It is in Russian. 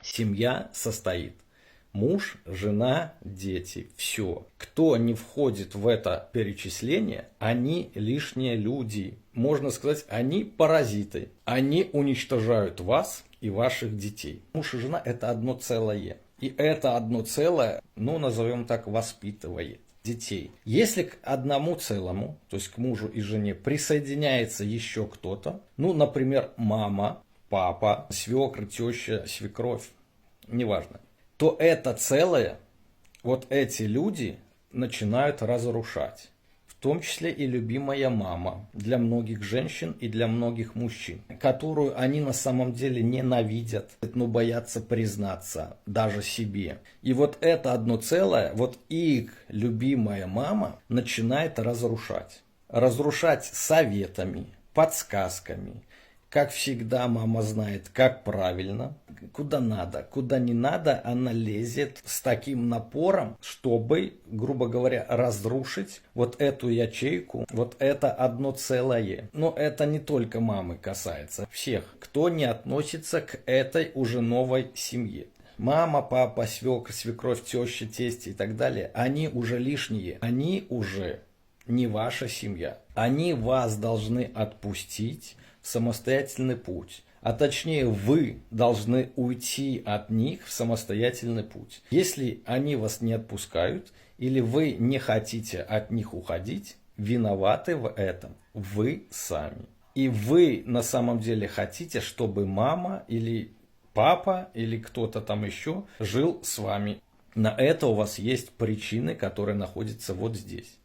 Семья состоит муж, жена, дети. Все. Кто не входит в это перечисление, они лишние люди. Можно сказать, они паразиты. Они уничтожают вас и ваших детей. Муж и жена – это одно целое. И это одно целое, ну, назовем так, воспитывает детей. Если к одному целому, то есть к мужу и жене, присоединяется еще кто-то, ну, например, мама, папа, свекр, теща, свекровь, неважно, то это целое, вот эти люди начинают разрушать. В том числе и любимая мама для многих женщин и для многих мужчин, которую они на самом деле ненавидят, но боятся признаться даже себе. И вот это одно целое, вот их любимая мама начинает разрушать. Разрушать советами, подсказками. Как всегда, мама знает, как правильно, куда надо, куда не надо, она лезет с таким напором, чтобы, грубо говоря, разрушить вот эту ячейку, вот это одно целое. Но это не только мамы касается, всех, кто не относится к этой уже новой семье. Мама, папа, свекр, свекровь, теща, тесть и так далее, они уже лишние, они уже не ваша семья. Они вас должны отпустить в самостоятельный путь. А точнее, вы должны уйти от них в самостоятельный путь. Если они вас не отпускают, или вы не хотите от них уходить, виноваты в этом вы сами. И вы на самом деле хотите, чтобы мама или папа или кто-то там еще жил с вами. На это у вас есть причины, которые находятся вот здесь.